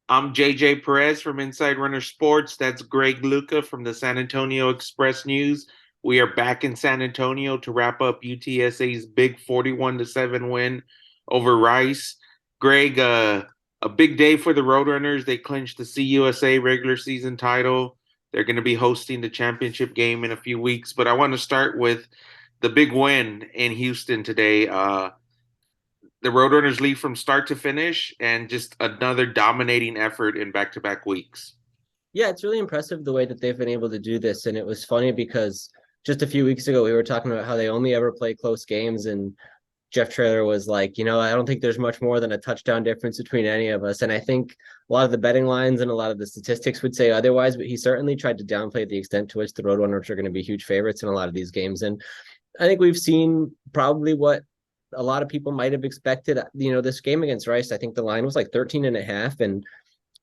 I'm JJ Perez from Inside Runner Sports. That's Greg Luca from the San Antonio Express News. We are back in San Antonio to wrap up UTSA's big 41-7 win over Rice. Greg, a big day for the Roadrunners. They clinched the CUSA regular season title. They're going to be hosting the championship game in a few weeks. But I want to start with the big win in Houston today. The Roadrunners lead from start to finish and just another dominating effort in back-to-back weeks. Yeah, it's really impressive the way that they've been able to do this. And it was funny because just a few weeks ago, we were talking about how they only ever play close games. And Jeff Traylor was like, I don't think there's much more than a touchdown difference between any of us. And I think a lot of the betting lines and a lot of the statistics would say otherwise, but he certainly tried to downplay the extent to which the Roadrunners are going to be huge favorites in a lot of these games. And I think we've seen probably what a lot of people might have expected. This game against Rice, I think the line was like 13.5. And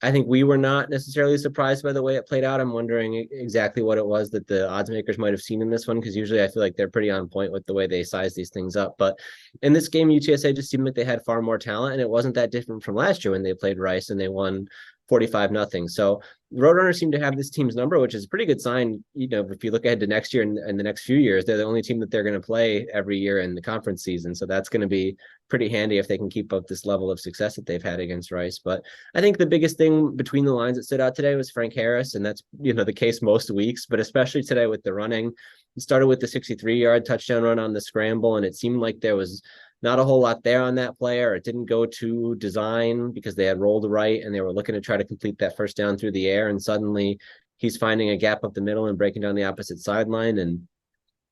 I think we were not necessarily surprised by the way it played out. I'm wondering exactly what it was that the odds makers might have seen in this one, because usually I feel like they're pretty on point with the way they size these things up. But in this game, UTSA just seemed like they had far more talent, and it wasn't that different from last year when they played Rice and they won 45-0. So Roadrunners seem to have this team's number, which is a pretty good sign. If you look ahead to next year and the next few years, they're the only team that they're going to play every year in the conference season. So that's going to be pretty handy if they can keep up this level of success that they've had against Rice. But I think the biggest thing between the lines that stood out today was Frank Harris, and that's the case most weeks, but especially today with the running. It started with the 63-yard touchdown run on the scramble, and it seemed like there was not a whole lot there on that play, or it didn't go to design because they had rolled right and they were looking to try to complete that first down through the air, and suddenly he's finding a gap up the middle and breaking down the opposite sideline. And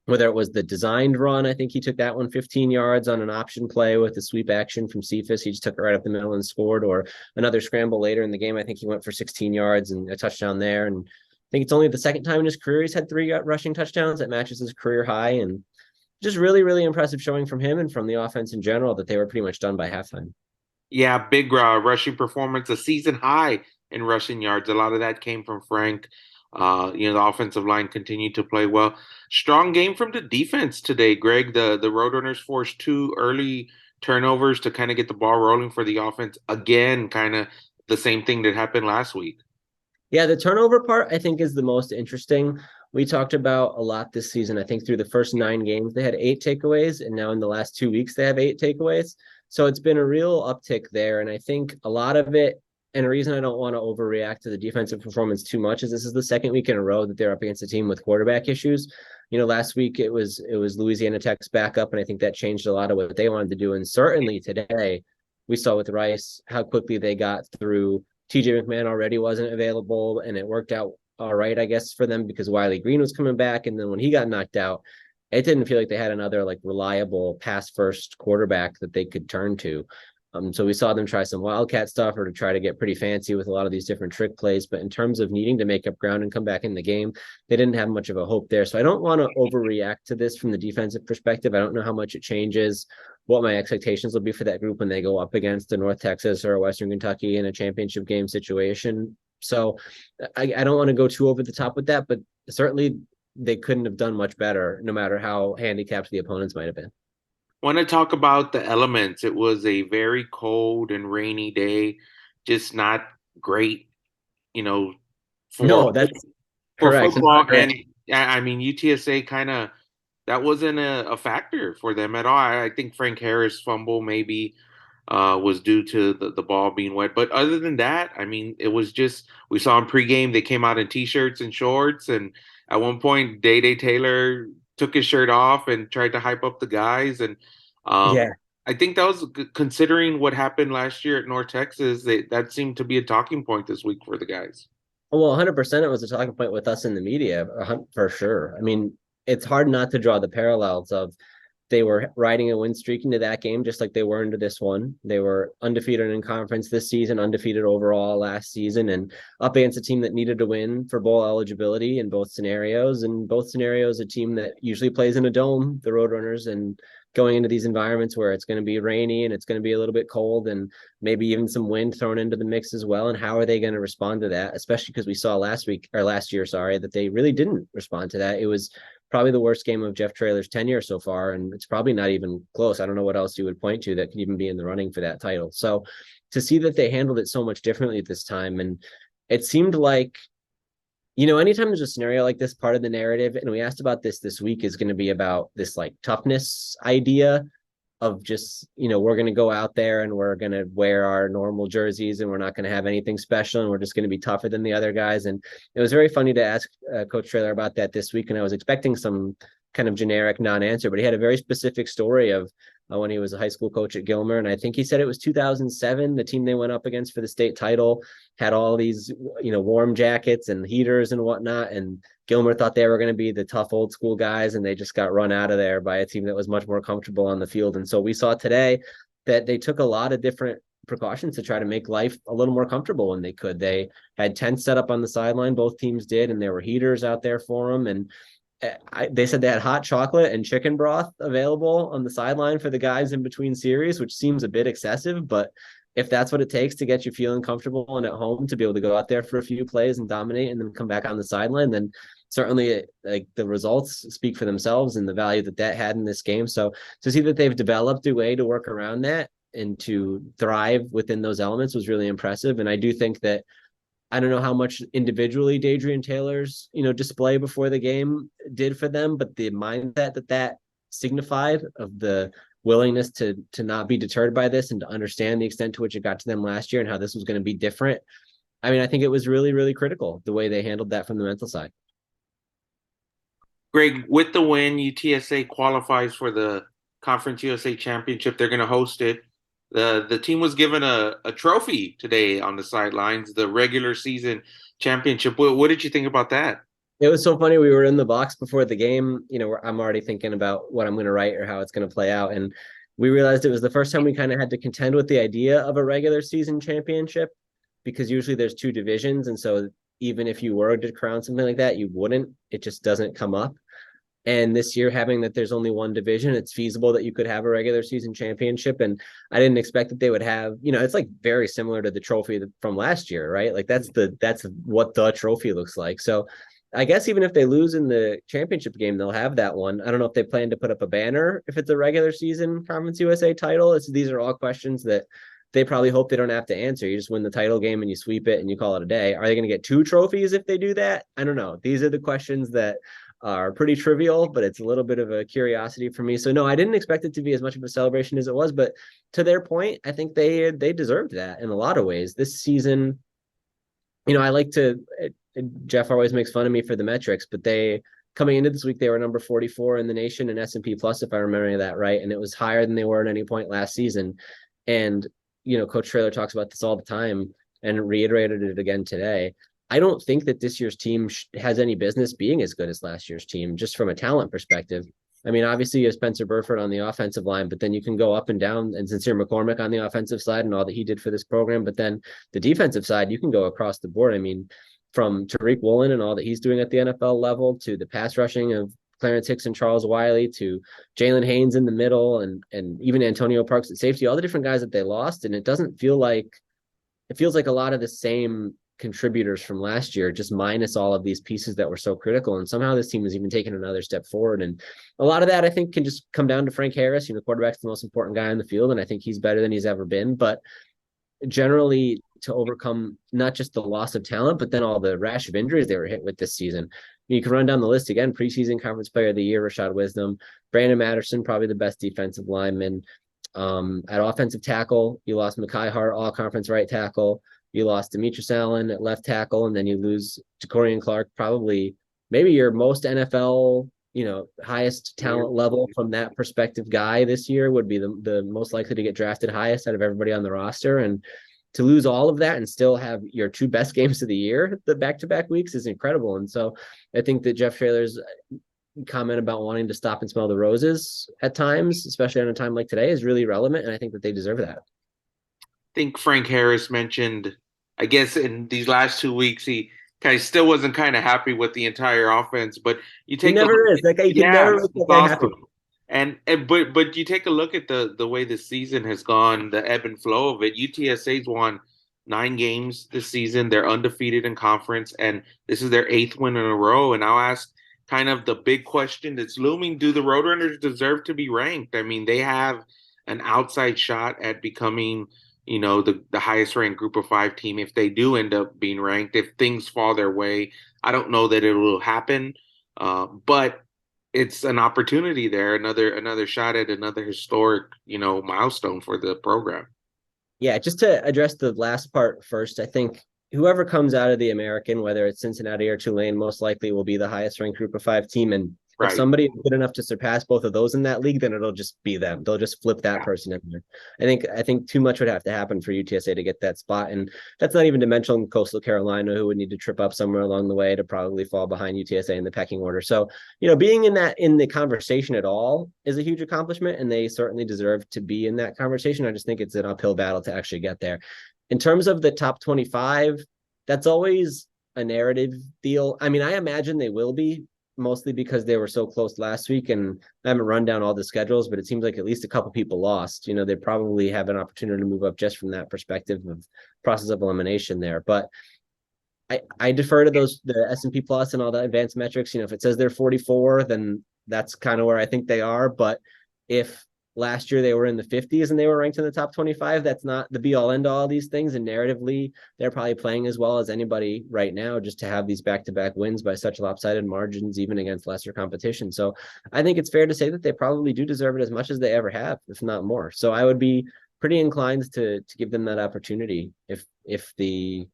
whether it was the designed run, I think he took that one 15 yards on an option play with the sweep action from Cephas. He just took it right up the middle and scored. Or another scramble later in the game, I think he went for 16 yards and a touchdown there. And I think it's only the second time in his career he's had 3 rushing touchdowns. That matches his career high. And just really, really impressive showing from him and from the offense in general that they were pretty much done by halftime. Yeah, big rushing performance, a season high in rushing yards. A lot of that came from Frank. The offensive line continued to play well. Strong game from the defense today, Greg. The Roadrunners forced 2 early turnovers to kind of get the ball rolling for the offense. Again, kind of the same thing that happened last week. Yeah, the turnover part I think is the most interesting. We talked about a lot this season. I think through the first 9 games, they had 8 takeaways, and now in the last 2 weeks, they have 8 takeaways. So it's been a real uptick there. And I think a lot of it, and a reason I don't want to overreact to the defensive performance too much, is this is the second week in a row that they're up against a team with quarterback issues. Last week it was Louisiana Tech's backup, and I think that changed a lot of what they wanted to do. And certainly today, we saw with Rice how quickly they got through. TJ McMahon already wasn't available, and it worked out all right, I guess, for them because Wiley Green was coming back. And then when he got knocked out, it didn't feel like they had another reliable pass first quarterback that they could turn to. So we saw them try some wildcat stuff or to try to get pretty fancy with a lot of these different trick plays. But in terms of needing to make up ground and come back in the game, they didn't have much of a hope there. So I don't want to overreact to this from the defensive perspective. I don't know how much it changes what my expectations will be for that group when they go up against a North Texas or a Western Kentucky in a championship game situation. So I don't want to go too over the top with that, but certainly they couldn't have done much better, no matter how handicapped the opponents might have been. Want to talk about the elements. It was a very cold and rainy day, just not great, you know, for No, that's for correct. football. And I mean, UTSA kind of that wasn't a factor for them at all. I think Frank Harris' fumble maybe was due to the ball being wet. But other than that, I mean, it was just we saw in pregame they came out in t-shirts and shorts, and at one point Day Taylor took his shirt off and tried to hype up the guys. And um, Yeah. I think that was considering what happened last year at North Texas. That seemed to be a talking point this week for the guys. Well, 100% it was a talking point with us in the media, for sure. I mean, it's hard not to draw the parallels of they were riding a win streak into that game, just like they were into this one. They were undefeated in conference this season, undefeated overall last season, and up against a team that needed to win for bowl eligibility in both scenarios. In both scenarios, a team that usually plays in a dome, the Roadrunners, and going into these environments where it's going to be rainy and it's going to be a little bit cold and maybe even some wind thrown into the mix as well. And how are they going to respond to that? Especially because we saw last year, that they really didn't respond to that. It was probably the worst game of Jeff Traylor's tenure so far, and it's probably not even close. I don't know what else you would point to that could even be in the running for that title. So to see that they handled it so much differently at this time, and it seemed like, anytime there's a scenario like this, part of the narrative, and we asked about this week, is going to be about this like toughness idea of just, we're going to go out there and we're going to wear our normal jerseys and we're not going to have anything special and we're just going to be tougher than the other guys. And it was very funny to ask Coach Traylor about that this week. And I was expecting some kind of generic non-answer, but he had a very specific story of when he was a high school coach at Gilmer. And I think he said it was 2007, the team they went up against for the state title had all these, warm jackets and heaters and whatnot. And Gilmer thought they were going to be the tough old school guys, and they just got run out of there by a team that was much more comfortable on the field. And so we saw today that they took a lot of different precautions to try to make life a little more comfortable when they could. They had tents set up on the sideline, both teams did, and there were heaters out there for them. And they said they had hot chocolate and chicken broth available on the sideline for the guys in between series, which seems a bit excessive, but if that's what it takes to get you feeling comfortable and at home to be able to go out there for a few plays and dominate and then come back on the sideline, then certainly like the results speak for themselves and the value that had in this game. So to see that they've developed a way to work around that and to thrive within those elements was really impressive. And I do think that, I don't know how much individually Dadrian Taylor's, display before the game did for them, but the mindset that signified of the willingness to not be deterred by this and to understand the extent to which it got to them last year and how this was going to be different. I mean, I think it was really, really critical the way they handled that from the mental side. Greg, with the win, UTSA qualifies for the Conference USA Championship. They're going to host it. The team was given a trophy today on the sidelines, the regular season championship. What did you think about that? It was so funny. We were in the box before the game. I'm already thinking about what I'm going to write or how it's going to play out. And we realized it was the first time we kind of had to contend with the idea of a regular season championship, because usually there's two divisions. And so even if you were to crown something like that, you wouldn't. It just doesn't come up. And this year, having that there's only one division, it's feasible that you could have a regular season championship. And I didn't expect that they would have, it's like very similar to the trophy from last year, right? Like that's what the trophy looks like. So I guess even if they lose in the championship game, they'll have that one. I don't know if they plan to put up a banner if it's a regular season Conference USA title. These are all questions that they probably hope they don't have to answer. You just win the title game and you sweep it and you call it a day. Are they going to get 2 trophies if they do that? I don't know. These are the questions that are pretty trivial, but it's a little bit of a curiosity for me. So no, I didn't expect it to be as much of a celebration as it was, but to their point, I think they deserved that in a lot of ways. This season, I like to, Jeff always makes fun of me for the metrics, but coming into this week, they were number 44 in the nation in S&P Plus, if I remember that right. And it was higher than they were at any point last season. And, Coach Traylor talks about this all the time and reiterated it again today. I don't think that this year's team has any business being as good as last year's team, just from a talent perspective. I mean, obviously you have Spencer Burford on the offensive line, but then you can go up and down, and Sincere McCormick on the offensive side and all that he did for this program. But then the defensive side, you can go across the board. I mean, from Tariq Woolen and all that he's doing at the NFL level, to the pass rushing of Clarence Hicks and Charles Wiley, to Jalen Haynes in the middle, and even Antonio Parks at safety, all the different guys that they lost. And it feels like a lot of the same contributors from last year, just minus all of these pieces that were so critical. And somehow this team has even taken another step forward. And a lot of that, I think, can just come down to Frank Harris. Quarterback's the most important guy on the field, and I think he's better than he's ever been. But generally, to overcome not just the loss of talent, but then all the rash of injuries they were hit with this season. You can run down the list again: preseason conference player of the year, Rashad Wisdom; Brandon Matterson, probably the best defensive lineman. At offensive tackle, you lost Mekhi Hart, all conference right tackle. You lost Demetrius Allen at left tackle, and then you lose Ja'Corian Clark, probably maybe your most NFL, highest talent level from that perspective guy this year would be the most likely to get drafted highest out of everybody on the roster. And to lose all of that and still have your 2 best games of the year, the back-to-back weeks, is incredible. And so I think that Jeff Traylor's comment about wanting to stop and smell the roses at times, especially on a time like today, is really relevant. And I think that they deserve that. Think Frank Harris mentioned, I guess in these last 2 weeks, he kind of still wasn't kind of happy with the entire offense. But you take he never is. That guy, you can never make that guy happy. And but you take a look at the way the season has gone, the ebb and flow of it. UTSA's won 9 games this season. They're undefeated in conference, and this is their 8th win in a row. And I'll ask kind of the big question that's looming. Do the Roadrunners deserve to be ranked? I mean, they have an outside shot at becoming, the highest ranked group of five team if they do end up being ranked. If things fall their way, I don't know that it will happen, but it's an opportunity there, another shot at another historic, milestone for the program. Yeah, just to address the last part first, I think whoever comes out of the American, whether it's Cincinnati or Tulane, most likely will be the highest ranked group of five team. And if Right. somebody is good enough to surpass both of those in that league, then it'll just be them. They'll just flip that Yeah. person in there. I think too much would have to happen for UTSA to get that spot. And that's not even to mention Coastal Carolina, who would need to trip up somewhere along the way to probably fall behind UTSA in the pecking order. So, being in the conversation at all is a huge accomplishment, and they certainly deserve to be in that conversation. I just think it's an uphill battle to actually get there. In terms of the top 25, that's always a narrative deal. I mean, I imagine they will be, mostly because they were so close last week, and I haven't run down all the schedules, but it seems like at least a couple people lost. They probably have an opportunity to move up just from that perspective of process of elimination there. But I defer to the S&P Plus and all the advanced metrics. If it says they're 44, then that's kind of where I think they are. But if last year they were in the 50s and they were ranked in the top 25, that's not the be all end all of these things. And narratively, they're probably playing as well as anybody right now, just to have these back-to-back wins by such lopsided margins, even against lesser competition. So I think it's fair to say that they probably do deserve it as much as they ever have, if not more. So I would be pretty inclined to give them that opportunity if the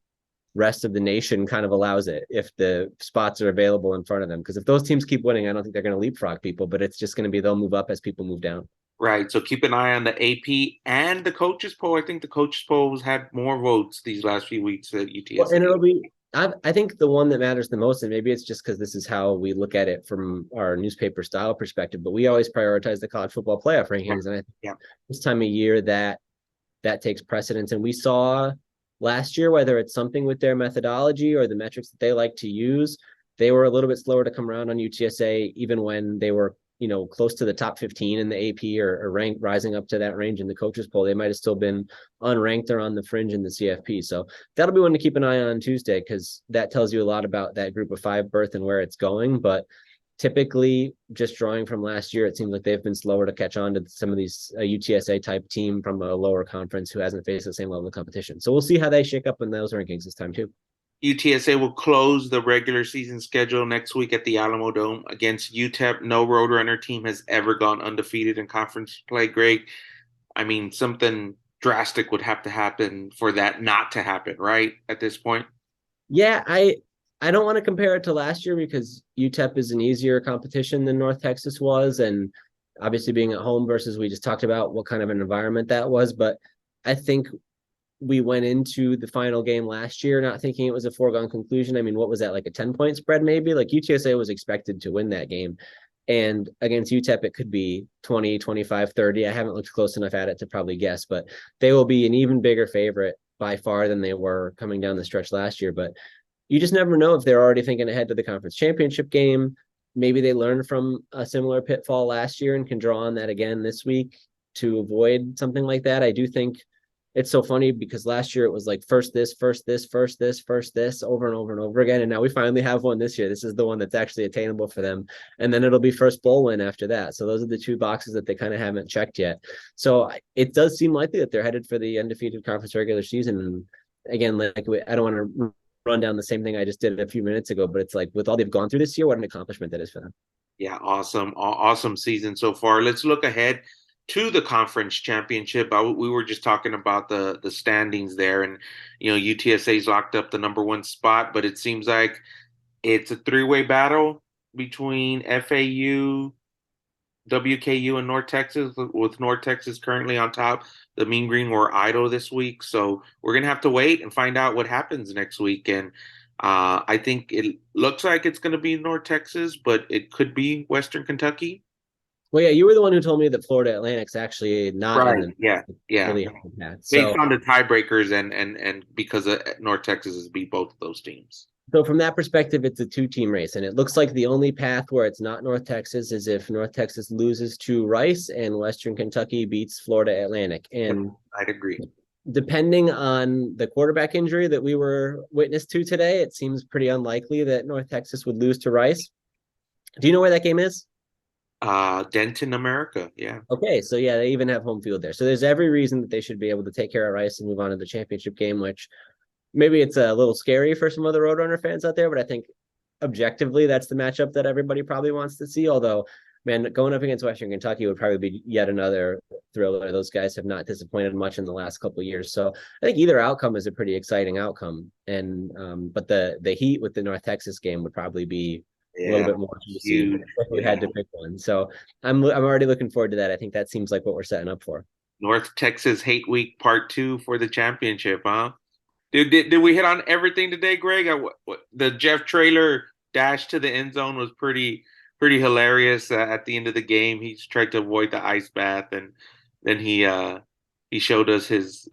rest of the nation kind of allows it, if the spots are available in front of them. Because if those teams keep winning, I don't think they're going to leapfrog people, but it's just going to be they'll move up as people move down. Right. So keep an eye on the AP and the coaches poll. I think the coaches poll has had more votes these last few weeks at Well, UTSA. and it'll be, I think the one that matters the most, and maybe it's just because this is how we look at it from our newspaper style perspective, but we always prioritize the college football playoff rankings. And I think Yeah. this time of year that takes precedence. And we saw last year, whether it's something with their methodology or the metrics that they like to use, they were a little bit slower to come around on UTSA, even when they were, close to the top 15 in the AP or ranked, rising up to that range in the coaches poll. They might have still been unranked or on the fringe in the CFP. So that'll be one to keep an eye on Tuesday, because that tells you a lot about that group of five berth and where it's going. But typically, just drawing from last year, it seems like they've been slower to catch on to some of these UTSA type team from a lower conference who hasn't faced the same level of competition. So we'll see how they shake up in those rankings this time too. UTSA will close the regular season schedule next week at the Alamo Dome against UTEP. No Roadrunner team has ever gone undefeated in conference play. Greg, I mean, something drastic would have to happen for that not to happen, right? At this point. Yeah, I don't want to compare it to last year because UTEP is an easier competition than North Texas was, and obviously being at home versus we just talked about what kind of an environment that was. But I think we went into the final game last year not thinking it was a foregone conclusion. I mean, what was that, like a 10-point spread maybe? Like UTSA was expected to win that game. And against UTEP, it could be 20, 25, 30. I haven't looked close enough at it to probably guess, but they will be an even bigger favorite by far than they were coming down the stretch last year. But you just never know if they're already thinking ahead to the conference championship game. Maybe they learned from a similar pitfall last year and can draw on that again this week to avoid something like that. I do think it's so funny because last year it was like first this, first this, first this, first this, over and over and over again. And now we finally have one this year. This is the one that's actually attainable for them. And then it'll be first bowl win after that. So those are the two boxes that they kind of haven't checked yet. So it does seem likely that they're headed for the undefeated conference regular season. And again, like I don't want to run down the same thing I just did a few minutes ago, but it's like with all they've gone through this year, what an accomplishment that is for them. Yeah, awesome. Awesome season so far. Let's look ahead to the conference championship. We were just talking about the standings there, and UTSA's locked up the number one spot, but it seems like it's a three-way battle between FAU, WKU, and North Texas, with North Texas currently on top. The Mean Green were idle this week, so we're gonna have to wait and find out what happens next week. And I think it looks like it's going to be North Texas, but it could be Western Kentucky. Well, yeah, you were the one who told me that Florida Atlantic's actually not in Right. the Yeah. Yeah. really hard path. Based So on the tiebreakers and because North Texas has beat both of those teams. So from that perspective, it's a two-team race, and it looks like the only path where it's not North Texas is if North Texas loses to Rice and Western Kentucky beats Florida Atlantic. And I'd agree. depending on the quarterback injury that we were witness to today, it seems pretty unlikely that North Texas would lose to Rice. Do you know where that game is? Denton, America. Yeah. Okay, so yeah, they even have home field there. So there's every reason that they should be able to take care of Rice and move on to the championship game, which maybe it's a little scary for some of the Roadrunner fans out there, but I think objectively that's the matchup that everybody probably wants to see. Although, man, going up against Western Kentucky would probably be yet another thriller. Those guys have not disappointed much in the last couple of years, so I think either outcome is a pretty exciting outcome. And but the Heat with the North Texas game would probably be a little Yeah. bit more juicy Huge. if we had Yeah. to pick one. So I'm already looking forward to that. I think that seems like what we're setting up for. North Texas Hate Week Part 2 for the championship, huh? Did we hit on everything today, Greg? The Jeff Traylor dash to the end zone was pretty hilarious. At the end of the game, he tried to avoid the ice bath, and then he showed us his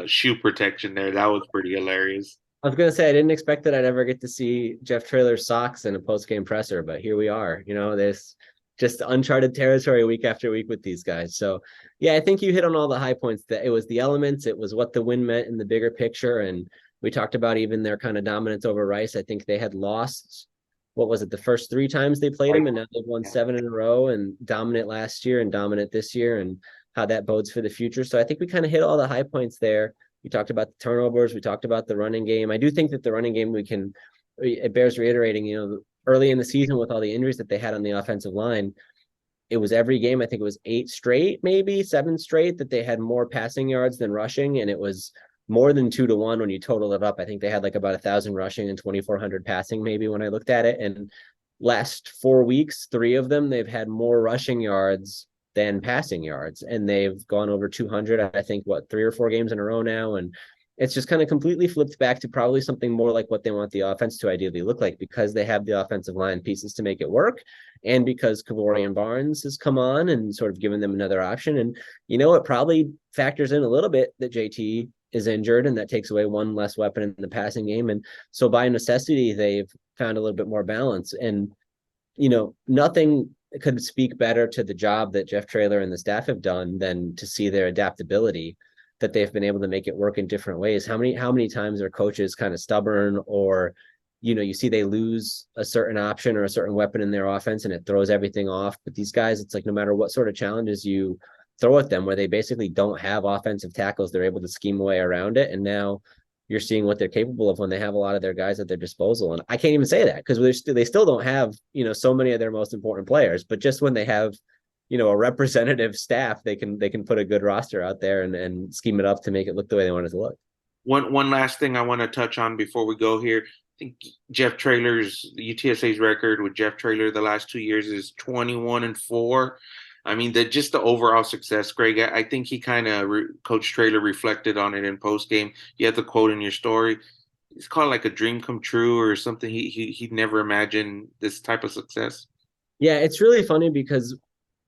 shoe protection there. That was pretty hilarious. I was gonna say I didn't expect that I'd ever get to see Jeff Traylor's socks in a post game presser, but here we are. There's just uncharted territory week after week with these guys. So yeah, I think you hit on all the high points. That it was the elements, it was what the win meant in the bigger picture, and we talked about even their kind of dominance over Rice. I think they had lost. What was it? The first three times they played him, and now they've won seven in a row, and dominant last year and dominant this year, and how that bodes for the future. So I think we kind of hit all the high points there. We talked about the turnovers. We talked about the running game. I do think that the running game, it bears reiterating, early in the season with all the injuries that they had on the offensive line, it was every game. I think it was 8 straight, maybe 7 straight that they had more passing yards than rushing. And it was more than 2 to 1 when you total it up. I think they had like about 1,000 rushing and 2,400 passing, maybe when I looked at it. And last 4 weeks, three of them, they've had more rushing yards than passing yards, and they've gone over 200. I think 3 or 4 games in a row now, and it's just kind of completely flipped back to probably something more like what they want the offense to ideally look like, because they have the offensive line pieces to make it work, and because Kavorian Barnes has come on and sort of given them another option. And it probably factors in a little bit that JT is injured, and that takes away one less weapon in the passing game, and so by necessity they've found a little bit more balance. And nothing could speak better to the job that Jeff Traylor and the staff have done than to see their adaptability, that they've been able to make it work in different ways. How many times are coaches kind of stubborn, or you see they lose a certain option or a certain weapon in their offense and it throws everything off. But these guys, it's like no matter what sort of challenges you throw at them, where they basically don't have offensive tackles, they're able to scheme away around it. And now you're seeing what they're capable of when they have a lot of their guys at their disposal. And I can't even say that because they still don't have, so many of their most important players, but just when they have, a representative staff, they can put a good roster out there and scheme it up to make it look the way they want it to look. One last thing I want to touch on before we go here. I think Jeff Traylor's UTSA's record with Jeff Traylor the last 2 years is 21-4. I mean, just the overall success, Greg. I think he kind of Coach Traylor reflected on it in post game. You have the quote in your story. It's called like a dream come true or something. He'd never imagined this type of success. Yeah, it's really funny because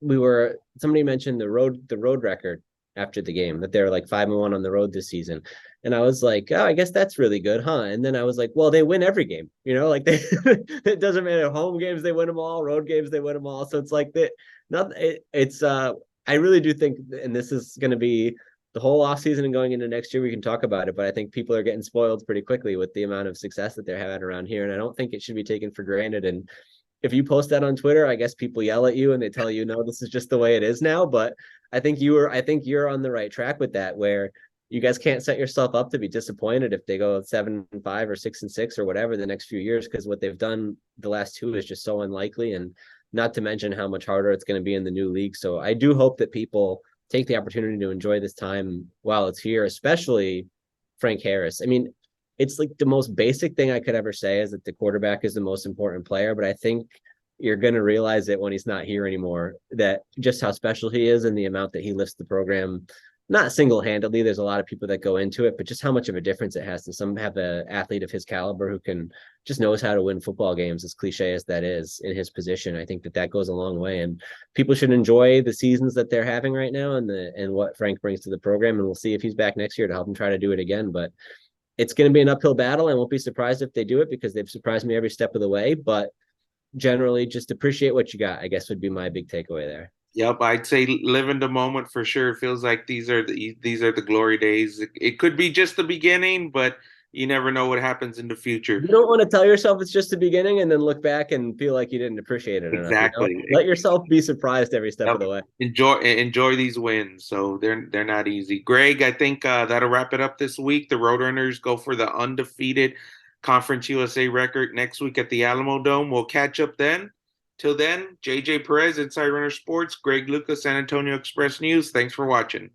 somebody mentioned the road record after the game, that they're like 5-1 on the road this season. And I was like, oh, I guess that's really good, huh? And then I was like, well, they win every game, like it doesn't matter. Home games, they win them all. Road games, they win them all. So it's like that. I really do think, and this is going to be the whole offseason and going into next year, we can talk about it, but I think people are getting spoiled pretty quickly with the amount of success that they're having around here. And I don't think it should be taken for granted. And if you post that on Twitter, I guess people yell at you and they tell you, no, this is just the way it is now. But I think you're on the right track with that, where you guys can't set yourself up to be disappointed if they go 7-5 or 6-6 or whatever the next few years, because what they've done the last two is just so unlikely, and not to mention how much harder it's going to be in the new league. So I do hope that people take the opportunity to enjoy this time while it's here, especially Frank Harris. I mean, it's like the most basic thing I could ever say is that the quarterback is the most important player, but I think you're going to realize it when he's not here anymore, that just how special he is and the amount that he lifts the program, not single-handedly. There's a lot of people that go into it, but just how much of a difference it has to have an athlete of his caliber who can just knows how to win football games, as cliche as that is, in his position. I think that goes a long way, and people should enjoy the seasons that they're having right now and what Frank brings to the program. And we'll see if he's back next year to help him try to do it again. But it's going to be an uphill battle. I won't be surprised if they do it, because they've surprised me every step of the way. But generally, just appreciate what you got, I guess, would be my big takeaway there. Yep, I'd say live in the moment for sure. It feels like these are the glory days. It could be just the beginning, but You never know what happens in the future. You don't want to tell yourself it's just the beginning and then look back and feel like you didn't appreciate it enough. Exactly. Let yourself be surprised every step Yep. of the way. Enjoy these wins. So they're not easy. Greg, I think that'll wrap it up this week. The Roadrunners go for the undefeated Conference USA record next week at the Alamo Dome. We'll catch up then. Till then, JJ Perez, Inside Runner Sports, Greg Lucas, San Antonio Express News. Thanks for watching.